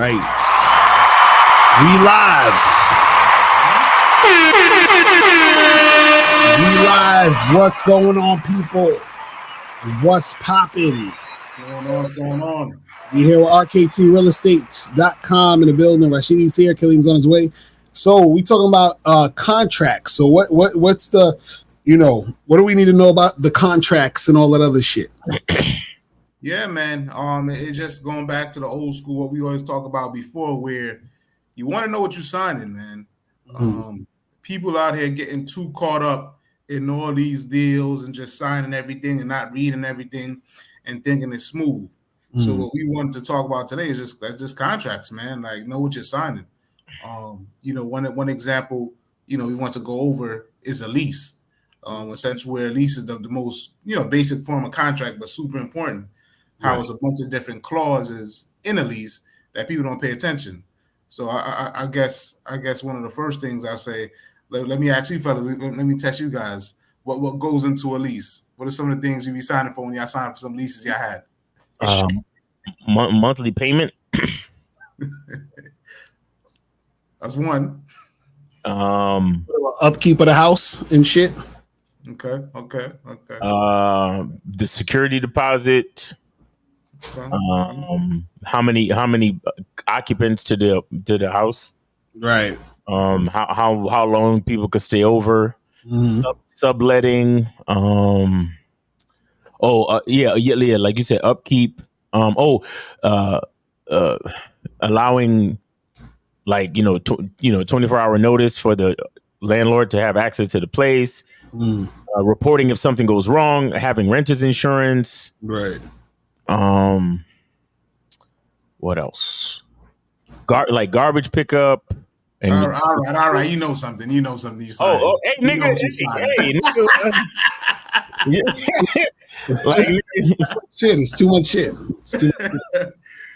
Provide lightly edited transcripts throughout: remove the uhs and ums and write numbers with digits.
We live. We live. What's going on, people? What's popping? What's going on? We here with RKTRealestate.com in the building. Rashidi's here. Killian's on his way. So we talking about contracts. So what's the, what do we need to know about the contracts and all that other shit? Yeah, man. It's just going back to the old school, what we always talk about before, where you want to know what you're signing, man. People out here getting too caught up in all these deals and just signing everything and not reading everything and thinking it's smooth. So what we wanted to talk about today is just contracts, man. Like, know what you're signing. One example, we want to go over is a lease. Essentially, where a lease is the most, basic form of contract, but super important. How it's a bunch of different clauses in a lease that people don't pay attention. So I guess one of the first things I say, let me ask you fellas, let me test you guys. What goes into a lease? What are some of the things you be signing for when y'all sign for some leases y'all had? Monthly payment. That's one. Upkeep of the house and shit. Okay. The security deposit. How many occupants to the house? Right. How long people could stay over. Subletting. Yeah. Like you said, upkeep. Allowing, like, 24-hour notice for the landlord to have access to the place. Reporting if something goes wrong. Having renters insurance. Right. What else? Garbage pickup. And all right. You know something. You signed. Hey, nigga. Shit, it's too much shit.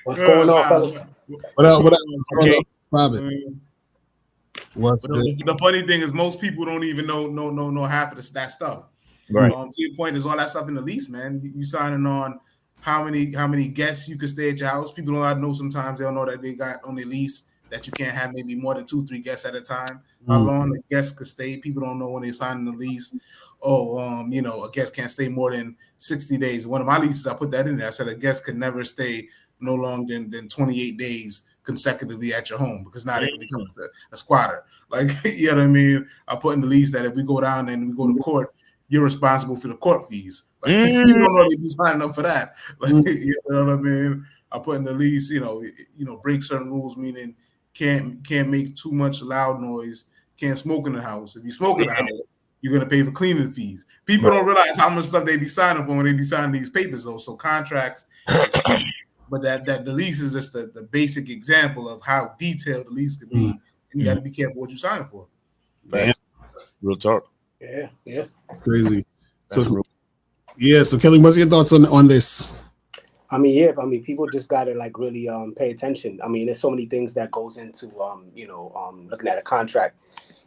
What's going on, fellas? What up? Okay. The funny thing is, most people don't even know half of that stuff. Right. To your point, is all that stuff in the lease, man. You signing on how many guests you can stay at your house. People don't know sometimes. They don't know that they got on their lease that you can't have maybe more than 2-3 guests at a time. How long the guests could stay. People don't know when they sign the lease. A guest can't stay more than 60 days. One of my leases, I put that in there. I said a guest could never stay no longer than 28 days consecutively at your home, because now they can become a squatter. Like, you know what I mean? I put in the lease that if we go down and we go to court, you're responsible for the court fees. Like, you don't really be signing up for that. Like, you know what I mean? I put in the lease, break certain rules, meaning can't make too much loud noise, can't smoke in the house. If you smoke in the house, you're gonna pay for cleaning fees. People don't realize how much stuff they be signing for when they be signing these papers, though. So contracts is key. But that the lease is just the basic example of how detailed the lease could be. And you got to be careful what you're signing for. Thanks. Real talk. Yeah. Crazy. So Kelly, what's your thoughts on this? People just gotta like really pay attention. There's so many things that goes into looking at a contract.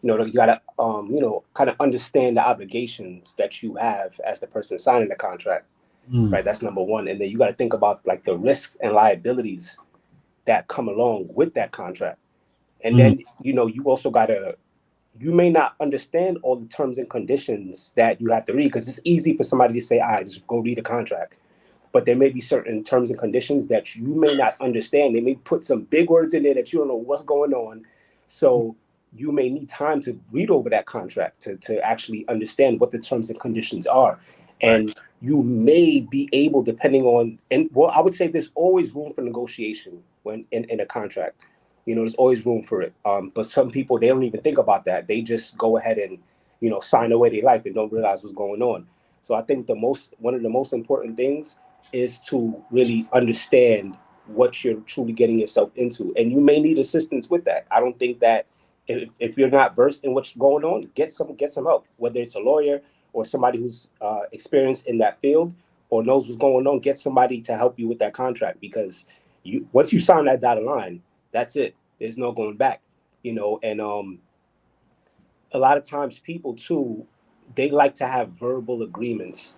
You gotta kind of understand the obligations that you have as the person signing the contract. Right, that's number one. And then you got to think about like the risks and liabilities that come along with that contract. And then, you also you may not understand all the terms and conditions that you have to read, because it's easy for somebody to say, just go read the contract. But there may be certain terms and conditions that you may not understand. They may put some big words in there that you don't know what's going on. So you may need time to read over that contract to actually understand what the terms and conditions are. And you may be able, depending on, I would say there's always room for negotiation when in a contract. There's always room for it. But some people, they don't even think about that. They just go ahead and, sign away their life and don't realize what's going on. So I think one of the most important things is to really understand what you're truly getting yourself into. And you may need assistance with that. I don't think that if you're not versed in what's going on, get some help, whether it's a lawyer or somebody who's experienced in that field or knows what's going on. Get somebody to help you with that contract, because once you sign that dotted line, that's it. There's no going back, And a lot of times people too, they like to have verbal agreements,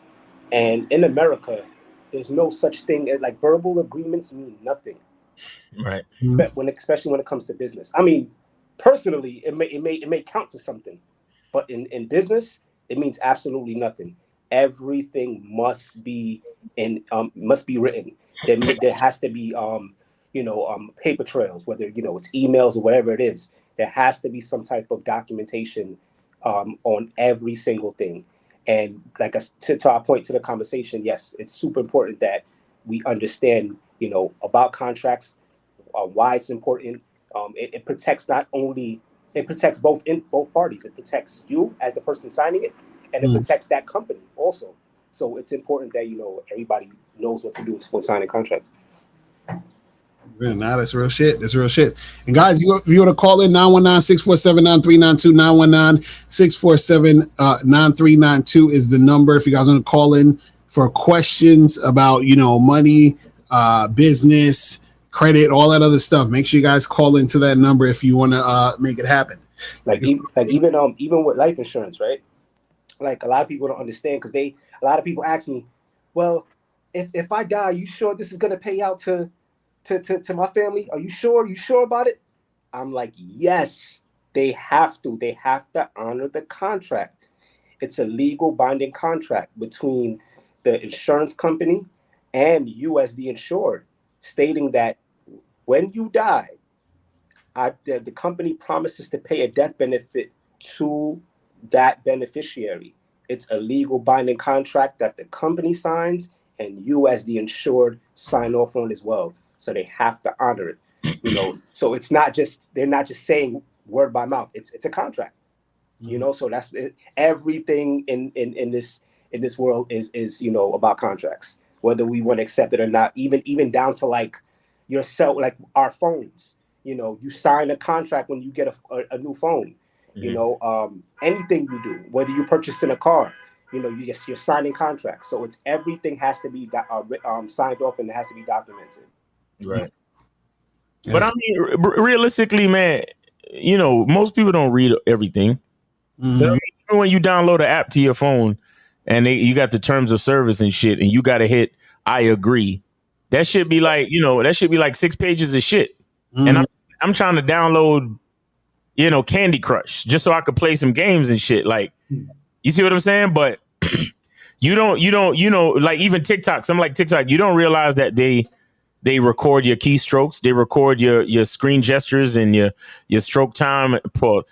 and in America, there's no such thing as, like, verbal agreements mean nothing. Right. Especially when it comes to business. I mean, personally, it may count for something, but in business, it means absolutely nothing. Everything must be written. There has to be paper trails, whether it's emails or whatever it is. There has to be some type of documentation on every single thing. And like to our point to the conversation, yes, it's super important that we understand, about contracts, why it's important. It protects both parties. It protects you as the person signing it, and it protects that company also. So it's important that everybody knows what to do when signing contracts. Nah, that's real shit. That's real shit. And guys, you want to call in 919-647-9392, 919-647-9392 is the number. If you guys want to call in for questions about, money, business, credit, all that other stuff, make sure you guys call into that number if you want to make it happen. Even with life insurance, right? Like a lot of people don't understand because a lot of people ask me, well, if I die, you sure this is gonna pay out to my family? Are you sure? You sure about it? I'm like, yes, they have to. They have to honor the contract. It's a legal binding contract between the insurance company and you as the insured, stating that when you die, the company promises to pay a death benefit to that beneficiary. It's a legal binding contract that the company signs and you as the insured sign off on as well. So they have to honor it, So it's not just, they're not just saying word by mouth. It's a contract, So that's it. Everything in this world is about contracts, whether we want to accept it or not. Even down to like yourself, like our phones. You sign a contract when you get a new phone. Anything you do, whether you're purchasing a car, you're signing contracts. So it's everything has to be signed off and it has to be documented. Right. Yes. But I mean, realistically, man, most people don't read everything. Even when you download an app to your phone and you got the terms of service and shit, and you got to hit I agree, that should be like, that should be like 6 pages of shit. And I'm trying to download, Candy Crush just so I could play some games and shit. Like, you see what I'm saying? But you don't, like even TikTok, something like TikTok, you don't realize that they record your keystrokes, they record your screen gestures and your stroke time. Pause.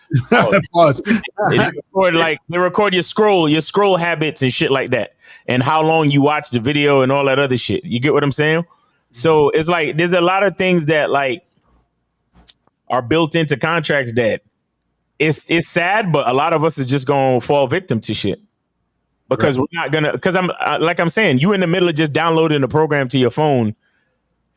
They record your scroll habits and shit like that, and how long you watch the video and all that other shit. You get what I'm saying? So it's like there's a lot of things that like are built into contracts that it's sad, but a lot of us is just gonna fall victim to shit because we're not gonna. Because I'm saying, you in the middle of just downloading a program to your phone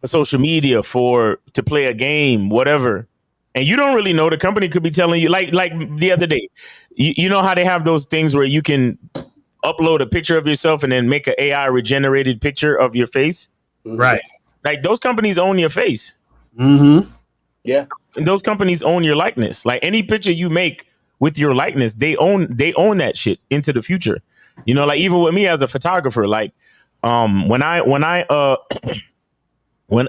for social media, to play a game, whatever. And you don't really know. The company could be telling you, like the other day, you know how they have those things where you can upload a picture of yourself and then make an AI regenerated picture of your face. Right. Like those companies own your face. Yeah. And those companies own your likeness. Like any picture you make with your likeness, they own that shit into the future. Like even with me as a photographer, like when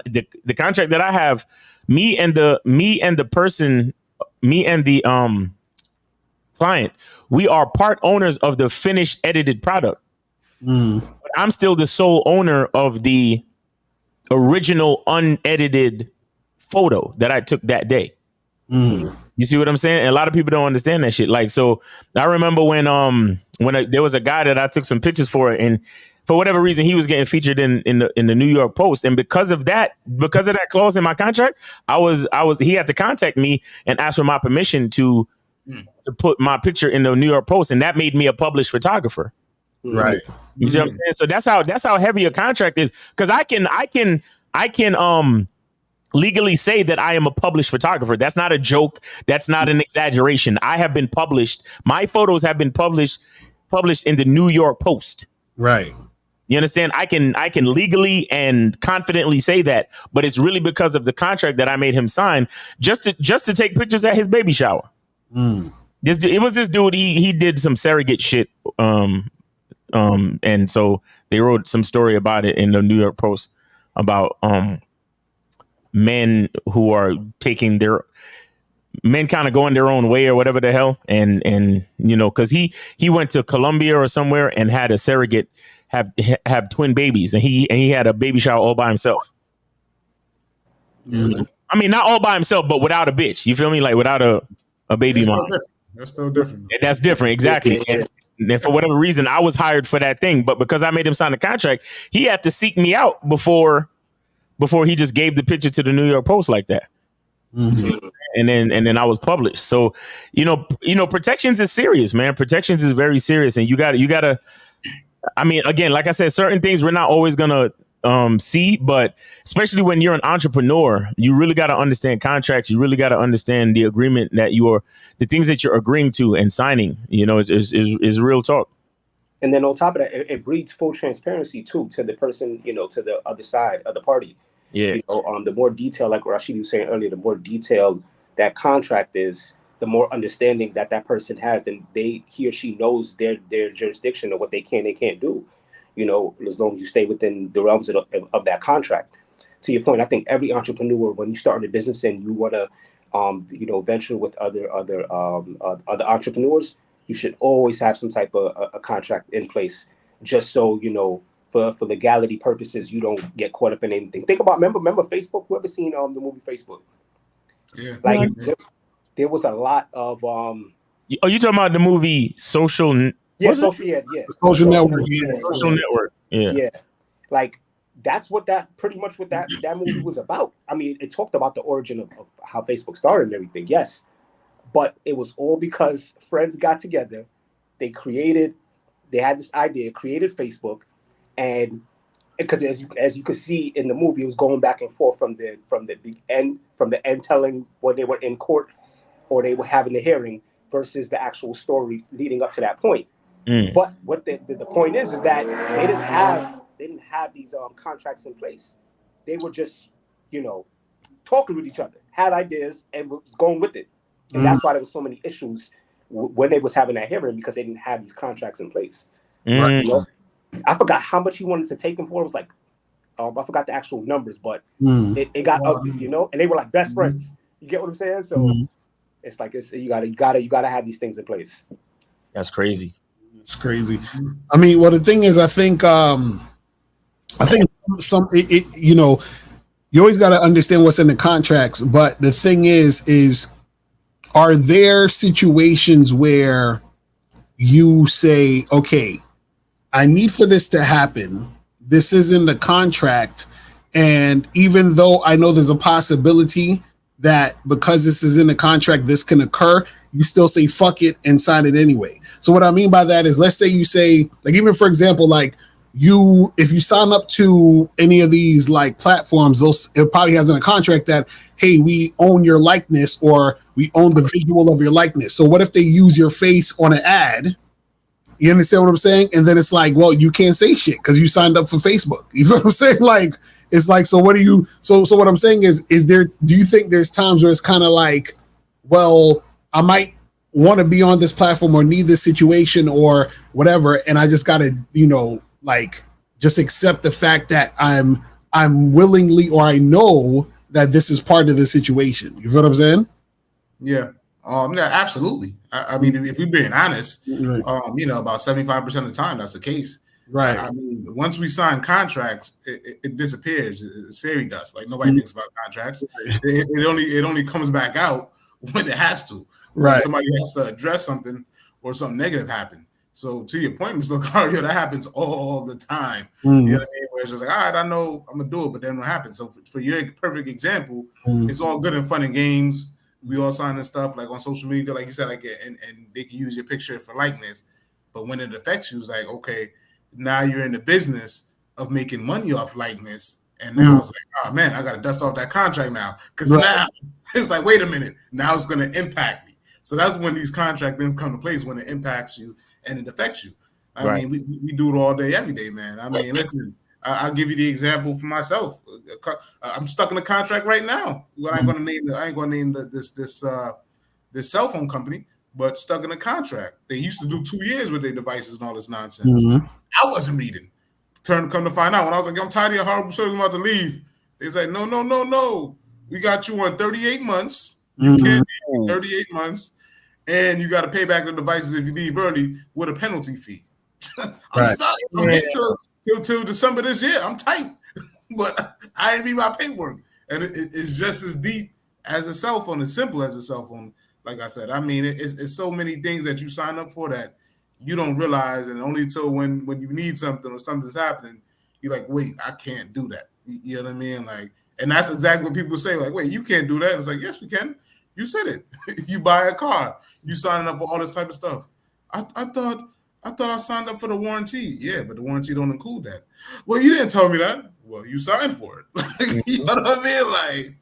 the contract that I have, me and the client, we are part owners of the finished edited product. But I'm still the sole owner of the original unedited photo that I took that day. You see what I'm saying? And a lot of people don't understand that shit. Like, so I remember when there was a guy that I took some pictures for, and for whatever reason, he was getting featured in the New York Post. And because of that clause in my contract, he had to contact me and ask for my permission to put my picture in the New York Post. And that made me a published photographer. Right. You see what I'm saying? So that's how heavy a contract is. Because I can legally say that I am a published photographer. That's not a joke. That's not an exaggeration. I have been published. My photos have been published in the New York Post. Right. You understand? I can legally and confidently say that, but it's really because of the contract that I made him sign just to take pictures at his baby shower. It was this dude. He did some surrogate shit. And so they wrote some story about it in the New York Post about men who are taking their men kind of going their own way or whatever the hell. And you know, because he went to Colombia or somewhere and had a surrogate have twin babies, and he had a baby shower all by himself. Mm-hmm. I mean, not all by himself, but without a bitch. You feel me? Like without a baby mom. That's still different. That's different, exactly. And for whatever reason, I was hired for that thing, but because I made him sign the contract, he had to seek me out before he just gave the picture to the New York Post like that. Mm-hmm. And then I was published. So, you know, protections is serious, man. Protections is very serious, and you gotta. I mean, again, like I said, certain things we're not always gonna see, but especially when you're an entrepreneur, you really got to understand contracts. You really got to understand the agreement that the things that you're agreeing to and signing. You know, is real talk. And then on top of that, it breeds full transparency too to the person, you know, to the other side of the party. Yeah. You know, the more detailed, like Rashid was saying earlier, the more detailed that contract is, the more understanding that person has, then he or she knows their jurisdiction of what they can and can't do. You know, as long as you stay within the realms of that contract. To your point, I think every entrepreneur, when you start a business and you want to, you know, venture with other entrepreneurs, you should always have some type of a contract in place, just so, you know, for legality purposes, you don't get caught up in anything. Think about, remember Facebook? Whoever seen the movie Facebook? Yeah. Like there was a lot of Oh, you talking about the movie Social? Social Network. Social Network. Yeah. Like that's what pretty much what that movie was about. I mean, it talked about the origin of how Facebook started and everything. Yes. But it was all because friends got together. They had this idea, created Facebook, and because as you could see in the movie, it was going back and forth from the end telling when they were in court or they were having the hearing versus the actual story leading up to that point. But what the point is that they didn't have these contracts in place. They were just, you know, talking with each other, had ideas, and was going with it. And that's why there was so many issues when they was having that hearing, because they didn't have these contracts in place. Right? You know? I forgot how much he wanted to take them for. It was like, I forgot the actual numbers, but it got ugly, you know. And they were like best friends. You get what I'm saying? So it's like you gotta have these things in place. That's crazy. It's crazy. I mean, well, the thing is, I think you know, you always got to understand what's in the contracts. But the thing is, are there situations where you say, okay, I need for this to happen. This is in the contract. And even though I know there's a possibility that because this is in the contract, this can occur, you still say, fuck it, and sign it anyway. So what I mean by that is, let's say you say, like, even for example, like if you sign up to any of these like platforms, it probably has in a contract that, hey, we own your likeness, or we own the visual of your likeness. So what if they use your face on an ad? You understand what I'm saying? And then it's like, well, you can't say shit because you signed up for Facebook. You know what I'm saying? Like, it's like, so what do you, so what I'm saying is do you think there's times where it's kind of like, well, I might want to be on this platform or need this situation or whatever, and I just got to, you know, like, just accept the fact that I'm willingly, or I know that this is part of the situation. You know what I'm saying? Yeah. Yeah, absolutely. I mean, if we're being honest, you know, about 75% of the time, that's the case. Right. I mean, once we sign contracts, it disappears. It's fairy dust. Like nobody thinks about contracts. It only comes back out when it has to. Right. When somebody has to address something or something negative happened. So to your point, Mr. Lucario, that happens all the time. You know what I mean? Where it's just like, all right, I know I'm gonna do it, but then what happens? So for your perfect example, it's all good and fun and games. We all sign this stuff like on social media, like you said, like, and they can use your picture for likeness. But when it affects you, it's like, okay, now you're in the business of making money off likeness. And now it's like, oh man, I got to dust off that contract now. Because now it's like, wait a minute, now it's going to impact me. So that's when these contract things come to place, when it impacts you and it affects you. I mean, we do it all day, every day, man. I mean, listen, I'll give you the example for myself. I'm stuck in a contract right now. Well, I ain't gonna name this cell phone company, but stuck in a contract. They used to do 2 years with their devices and all this nonsense. I wasn't reading. Come to find out when I was like, I'm tired of your horrible service, I'm about to leave. They said, no. we got you on 38 months. You can't leave 38 months, and you got to pay back the devices if you leave early with a penalty fee. I'm stuck. I'm hit till December this year. I'm tight, but I didn't read my paperwork, and it's just as deep as a cell phone, as simple as a cell phone. Like I said, I mean, it's so many things that you sign up for that you don't realize, and only until when you need something or something's happening, you're like, wait, I can't do that. You know what I mean? Like, and that's exactly what people say. Like, wait, you can't do that. And it's like, yes, we can. You said it. You buy a car. You signing up for all this type of stuff. I thought I signed up for the warranty. Yeah, but the warranty don't include that. Well, you didn't tell me that. Well, you signed for it. Like, you know what I mean? Like,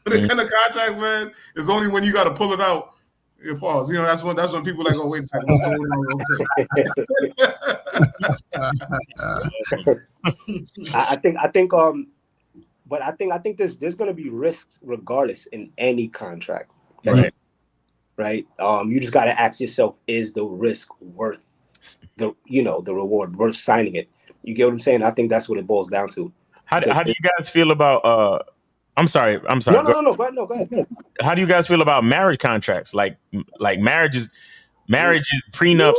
the kind of contracts, man, is only when you got to pull it out. You pause. You know, that's when people are like, oh, wait a second, what's going on? I think there's going to be risks regardless in any contract. Right. You just got to ask yourself, is the risk worth the reward, worth signing it? You get what I'm saying? I think that's what it boils down to. How do you guys feel about I'm sorry. No, go ahead. How do you guys feel about marriage contracts? Like marriages, prenups.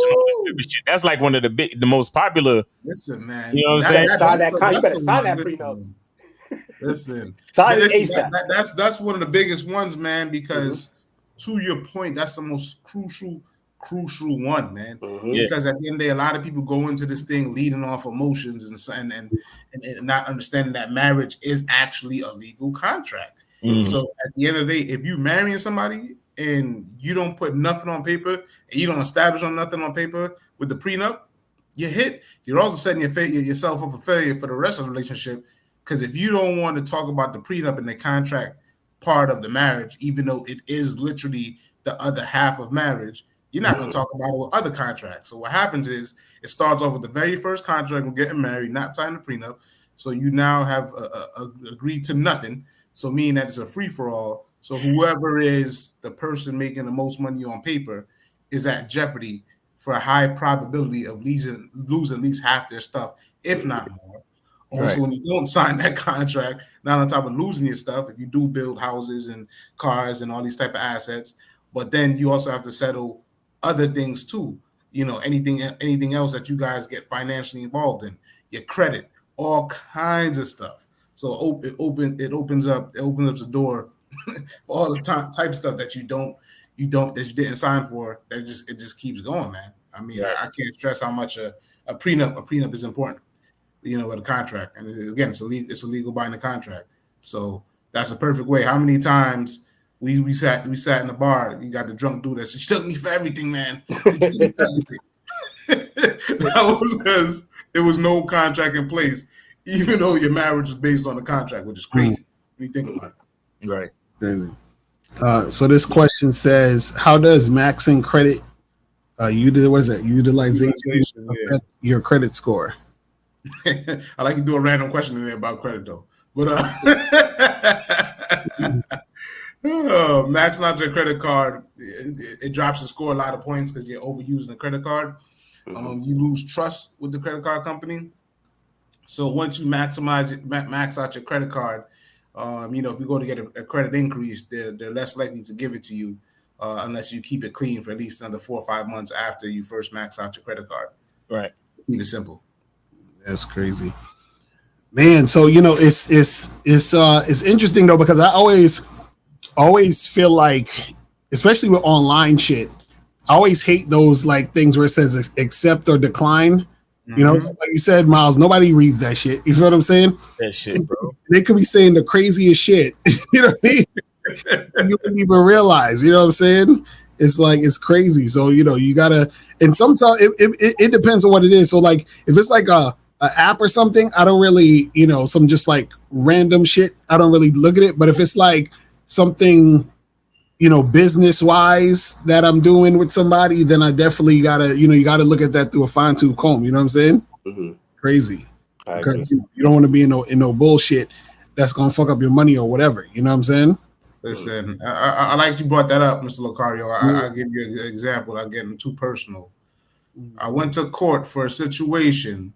That's like one of the most popular. Listen, man. You know what I'm saying? You better sign that prenup. Listen, that's one of the biggest ones, man, because to your point, that's the most crucial one, man. Because at the end of the day, a lot of people go into this thing leading off emotions and not understanding that marriage is actually a legal contract. So at the end of the day, if you marrying somebody and you don't put nothing on paper and you don't establish on nothing on paper with the prenup, you're also setting yourself up for failure for the rest of the relationship. Because if you don't want to talk about the prenup and the contract part of the marriage, even though it is literally the other half of marriage, you're not going to talk about it with other contracts. So what happens is it starts off with the very first contract of getting married, not signing a prenup. So you now have agreed to nothing. So meaning that it's a free-for-all. So whoever is the person making the most money on paper is at jeopardy for a high probability of losing at least half their stuff, if not more. Also, when you don't sign that contract, not on top of losing your stuff, if you do build houses and cars and all these type of assets, but then you also have to settle other things too. You know, anything else that you guys get financially involved in, your credit, all kinds of stuff. So it opens up the door for all the type of stuff that you didn't sign for. It just keeps going, man. I mean, I can't stress how much a prenup is important. You know, with a contract, and again, it's a legal binding contract. So that's a perfect way. How many times we sat in the bar? You got the drunk dude that said, "She took me for everything, man." That was because there was no contract in place, even though your marriage is based on a contract, which is crazy when you think about it. Right. Crazy. So this question says, "How does maxing credit utilization affect your credit score?" I like to do a random question in there about credit though, but maxing out your credit card, it drops the score a lot of points because you're overusing the credit card. You lose trust with the credit card company. So once you max out your credit card, if you go to get a credit increase, they're less likely to give it to you unless you keep it clean for at least another 4 or 5 months after you first max out your credit card. Right. Keep it simple. That's crazy, man. So it's interesting though, because I always feel like, especially with online shit, I always hate those like things where it says accept or decline. You know, like you said, Miles, nobody reads that shit. You feel what I'm saying? That shit, bro. They could be saying the craziest shit. You know what I mean? You wouldn't even realize. You know what I'm saying? It's like, it's crazy. So you gotta, and sometimes it depends on what it is. So like if it's like a app or something, I don't really, some just like random shit, I don't really look at it. But if it's like something, business wise that I'm doing with somebody, then I definitely gotta, you gotta look at that through a fine tooth comb. You know what I'm saying? Crazy. Because you don't want to be in no bullshit that's gonna fuck up your money or whatever. You know what I'm saying? Listen, I like you brought that up, Mr. Locario. I'll give you an example. I'll get too personal. I went to court for a situation.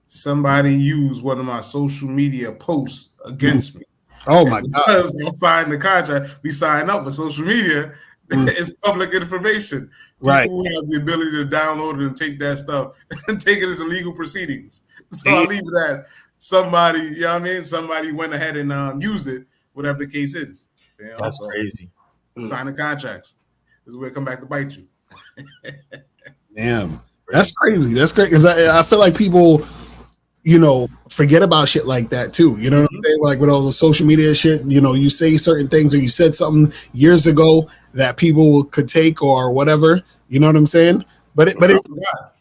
Somebody used one of my social media posts against me. Oh my God. Because I signed the contract, we sign up with social media. It's public information. Right. People have the ability to download it and take that stuff and take it as illegal proceedings. So I leave it at somebody, you know what I mean? Somebody went ahead and used it, whatever the case is. You know? That's crazy. Sign the contracts. This is where it come back to bite you. Damn. That's crazy. That's great. Because I feel like people, you know, forget about shit like that too. You know what I'm saying? Like with all the social media shit, you know, you say certain things or you said something years ago that people could take or whatever. You know what I'm saying? But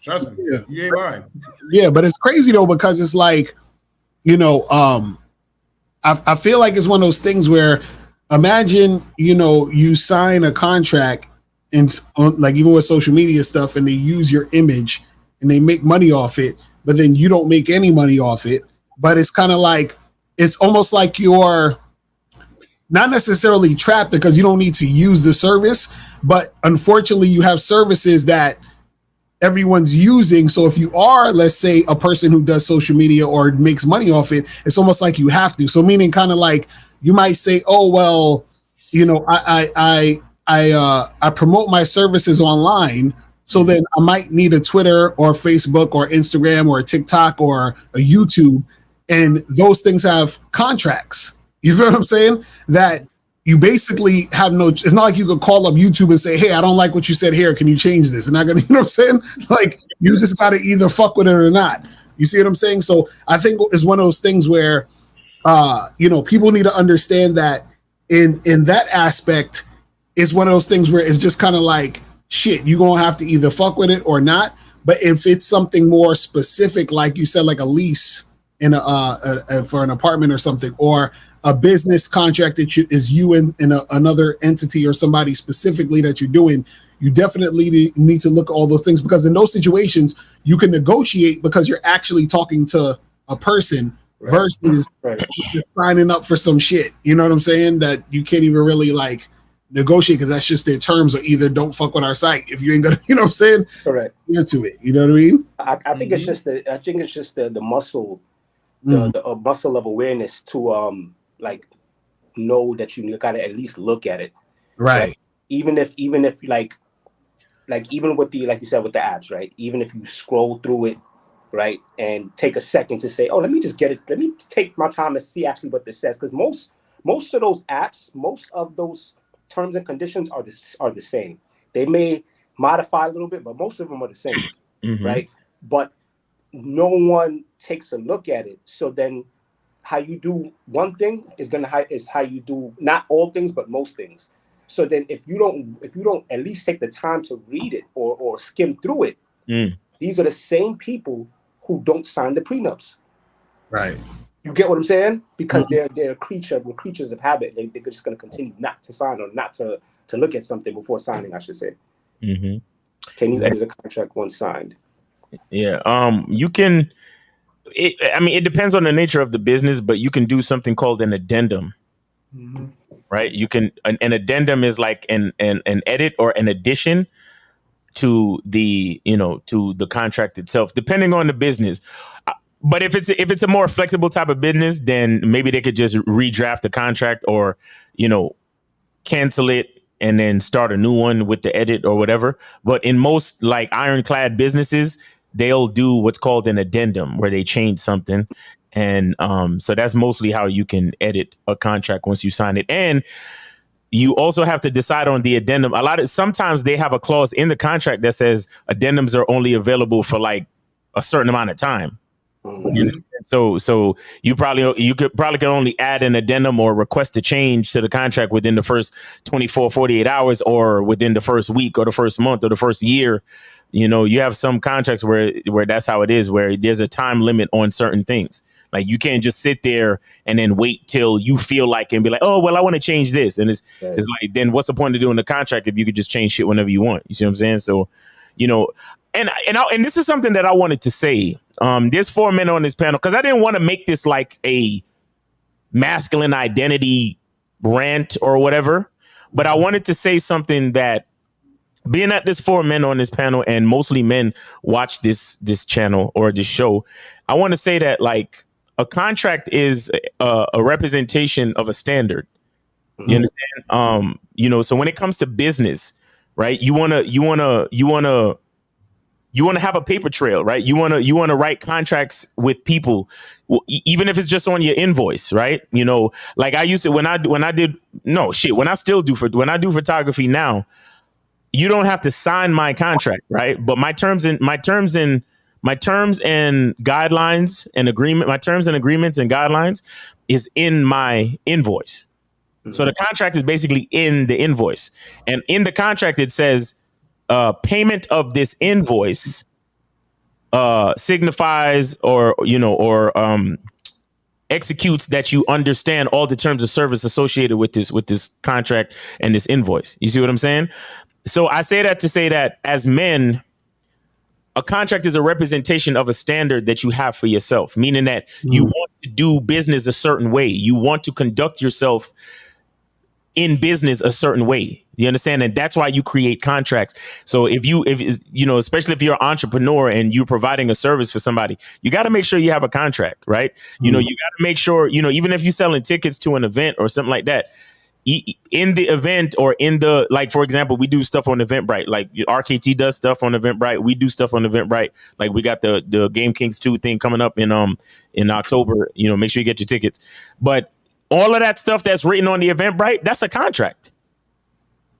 Trust me. Yeah. You ain't lying. Yeah, but it's crazy though, because it's like, you know, I feel like it's one of those things where imagine, you know, you sign a contract and like even with social media stuff and they use your image and they make money off it, but then you don't make any money off it. But it's kind of like, it's almost like you're not necessarily trapped because you don't need to use the service, but unfortunately you have services that everyone's using. So if you are, let's say, a person who does social media or makes money off it, it's almost like you have to. So meaning kind of like you might say, oh, well, you know, I promote my services online. So then I might need a Twitter or Facebook or Instagram or a TikTok or a YouTube. And those things have contracts. You feel what I'm saying? That you basically have no, it's not like you could call up YouTube and say, hey, I don't like what you said here. Can you change this? And not gonna, you know what I'm saying? Like you just got to either fuck with it or not. You see what I'm saying? So I think it's one of those things where, you know, people need to understand that in that aspect is one of those things where it's just kind of like, shit, you're going to have to either fuck with it or not. But if it's something more specific, like you said, like a lease in for an apartment or something, or a business contract that is you and another entity or somebody specifically that you're doing, you definitely need to look at all those things, because in those situations you can negotiate because you're actually talking to a person versus signing up for some shit. You know what I'm saying? That you can't even really like negotiate because that's just their terms, or either don't fuck with our site if you ain't gonna, you know what I'm saying? Correct. Into it. You know what I mean? I think it's just the muscle, the muscle of awareness to like know that you gotta at least look at it. Right. Like, even if like even with the, like you said, with the apps, right? Even if you scroll through it, right, and take a second to say, oh, let me just get it. Let me take my time to see actually what this says, because most of those apps, most of those terms and conditions are the same. They may modify a little bit, but most of them are the same, right? But no one takes a look at it. So then how you do one thing is how you do not all things, but most things. So then if you don't at least take the time to read it or skim through it, these are the same people who don't sign the prenups. Right. You get what I'm saying? Because they're creatures of habit. They're just going to continue not to sign or not to look at something before signing, I should say. Can you edit a contract once signed? Yeah. You can. It depends on the nature of the business, but you can do something called an addendum. Right. You can. An addendum is like an edit or an addition to the contract itself, depending on the business. But if it's a more flexible type of business, then maybe they could just redraft the contract or, cancel it and then start a new one with the edit or whatever. But in most like ironclad businesses, they'll do what's called an addendum, where they change something. And so that's mostly how you can edit a contract once you sign it. And you also have to decide on the addendum. Sometimes they have a clause in the contract that says addendums are only available for like a certain amount of time. So you could only add an addendum or request a change to the contract within the first 24, 48 hours, or within the first week or the first month or the first year. You have some contracts where that's how it is, where there's a time limit on certain things. Like you can't just sit there and then wait till you feel like and be like, oh, well, I want to change this. And it's like, then what's the point of doing the contract if you could just change shit whenever you want? You see what I'm saying? So, and this is something that I wanted to say. There's 4 men on this panel, because I didn't want to make this like a masculine identity rant or whatever, but I wanted to say something that, being that there's 4 men on this panel and mostly men watch this channel or this show, I want to say that, like, a contract is a representation of a standard. You understand? So when it comes to business, right? You want to have a paper trail, right? You want to write contracts with people, even if it's just on your invoice, right? Like I used to, when I still do photography now, you don't have to sign my contract, right? But my terms and guidelines and agreement, my terms and agreements and guidelines is in my invoice. So the contract is basically in the invoice, and in the contract it says payment of this invoice signifies or executes that you understand all the terms of service associated with this contract and this invoice. You see what I'm saying? So I say that to say that as men, a contract is a representation of a standard that you have for yourself, meaning that you want to do business a certain way. You want to conduct yourself in business a certain way. You understand? And that's why you create contracts. So if especially if you're an entrepreneur and you're providing a service for somebody, you got to make sure you have a contract, right? You got to make sure, even if you're selling tickets to an event or something like that, in the event or in the, like, for example, we do stuff on Eventbrite, like RKT does stuff on Eventbrite. We do stuff on Eventbrite. Like we got the Game Kings 2 thing coming up in October, make sure you get your tickets. But all of that stuff that's written on the Eventbrite, that's a contract.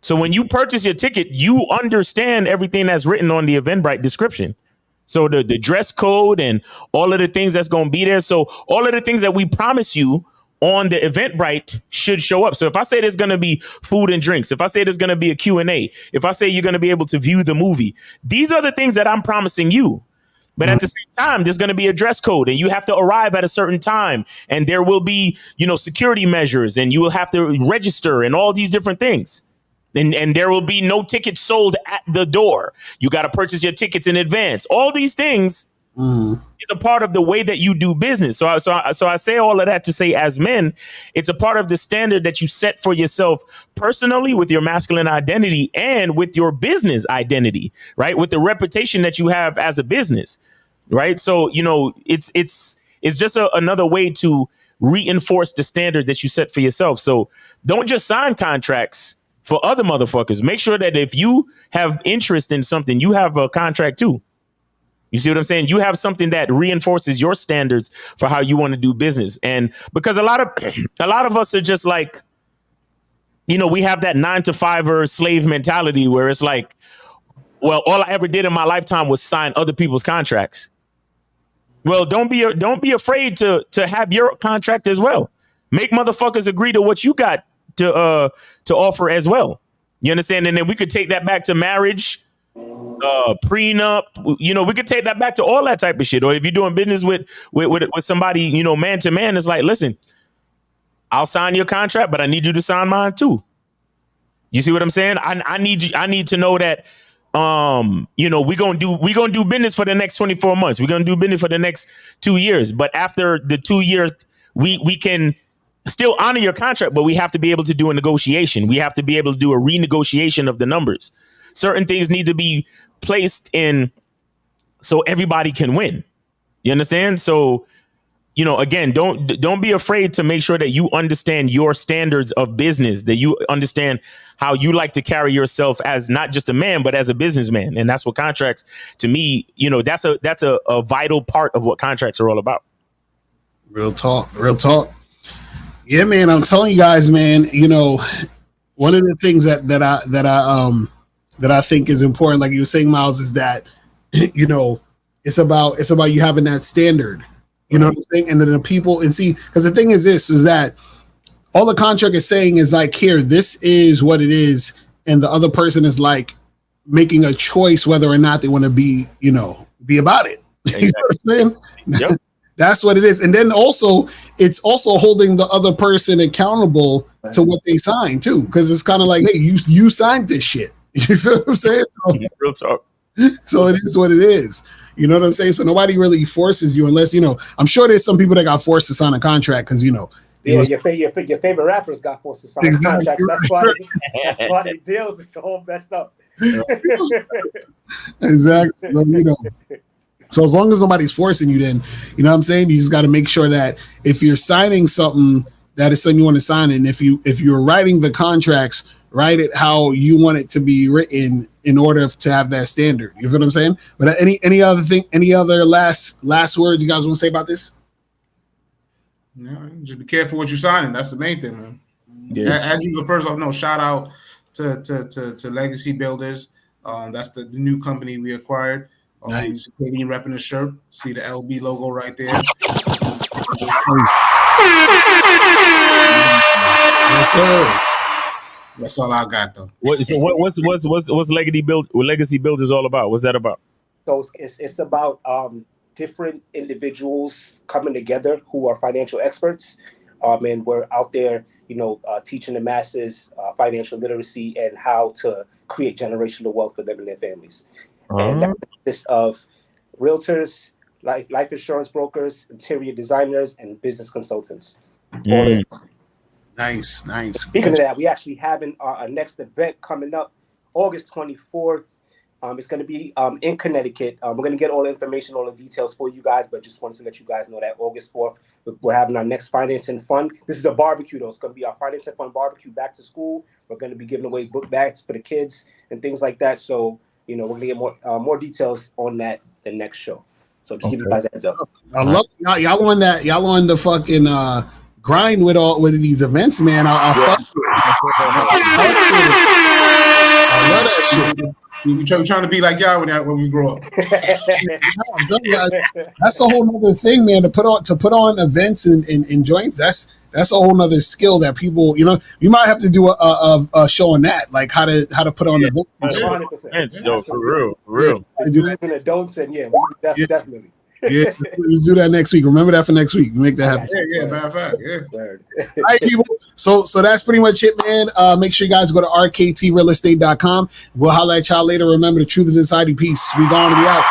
So when you purchase your ticket, you understand everything that's written on the Eventbrite description. So the dress code and all of the things that's going to be there. So all of the things that we promise you on the Eventbrite should show up. So if I say there's going to be food and drinks, if I say there's going to be a Q&A, if I say you're going to be able to view the movie, these are the things that I'm promising you. But at the same time, there's going to be a dress code and you have to arrive at a certain time, and there will be, security measures, and you will have to register and all these different things. And there will be no tickets sold at the door. You got to purchase your tickets in advance. All these things is a part of the way that you do business. So I say all of that to say, as men, it's a part of the standard that you set for yourself personally with your masculine identity and with your business identity, right? With the reputation that you have as a business, right? So, it's just another way to reinforce the standard that you set for yourself. So don't just sign contracts for other motherfuckers. Make sure that if you have interest in something, you have a contract too. You see what I'm saying? You have something that reinforces your standards for how you want to do business. And because a lot of us are just like, we have that 9-to-5er slave mentality where it's like, well, all I ever did in my lifetime was sign other people's contracts. Well, don't be afraid to have your contract as well. Make motherfuckers agree to what you got to offer as well. You understand? And then we could take that back to marriage, prenup, we could take that back to all that type of shit. Or if you're doing business with somebody, man to man, it's like, listen, I'll sign your contract, but I need you to sign mine too. You see what I'm saying? I need to know that, we're going to do business for the next 24 months. We're going to do business for the next 2 years. But after the 2 years, we can still honor your contract, but we have to be able to do a negotiation. We have to be able to do a renegotiation of the numbers. Certain things need to be placed in so everybody can win. You understand? So, again, don't be afraid to make sure that you understand your standards of business, that you understand how you like to carry yourself as not just a man, but as a businessman. And that's what contracts, to me, that's a vital part of what contracts are all about. Real talk. Yeah, man, I'm telling you guys, man, one of the things that I think is important, like you were saying, Miles, is that, it's about you having that standard, you know what I'm saying? And then the people, and see, because the thing is that all the contract is saying is like, here, this is what it is. And the other person is like making a choice whether or not they want to be about it. Exactly. You know what I'm saying? Yep. That's what it is. And then also, it's also holding the other person accountable to what they signed too. Because it's kind of like, hey, you signed this shit. You feel what I'm saying? Real talk. So it is what it is. You know what I'm saying? So nobody really forces you unless, I'm sure there's some people that got forced to sign a contract because, your favorite rappers got forced to sign contracts. That's why the deals is all messed up. Exactly. So, So as long as nobody's forcing you, then you know what I'm saying. You just got to make sure that if you're signing something, that is something you want to sign, and if you're writing the contracts, write it how you want it to be written in order to have that standard. You feel what I'm saying? But any other last words you guys want to say about this? Yeah, just be careful what you're signing. That's the main thing, man. Yeah. As usual, first off, no, shout out to Legacy Builders. That's the new company we acquired. Nice. You repping the shirt. See the LB logo right there. Nice. Yes, sir. That's all I got, though. What's Legacy Builders all about? What's that about? So it's about different individuals coming together who are financial experts, and we're out there, teaching the masses financial literacy and how to create generational wealth for them and their families. And that consists of realtors, life insurance brokers, interior designers, and business consultants. Nice. Speaking of that, we actually having our next event coming up August 24th. It's going to be in Connecticut. We're going to get all the information, all the details for you guys, but just wanted to let you guys know that August 4th, we're having our next Finance and Fun. This is a barbecue, though. It's going to be our Finance and Fun barbecue back to school. We're going to be giving away book bags for the kids and things like that. So, we're going to get more details on that the next show. So just give you guys a heads up. I love y'all on that. Y'all on the fucking grind with these events, man. I fuck with it. I love that shit. We trying to be like y'all when we grow up. That's a whole nother thing, man. To put on events and joints. That's a whole nother skill that people, you might have to do a show on that, like how to put on events. 100%. No, for real. Do that in adults, and definitely. Yeah, let's do that next week. Remember that for next week. Make that happen. Yeah, matter of fact, yeah. All right, people. So that's pretty much it, man. Make sure you guys go to rktrealestate.com. We'll holler at y'all later. Remember, the truth is inside you. Peace. We gone. We out.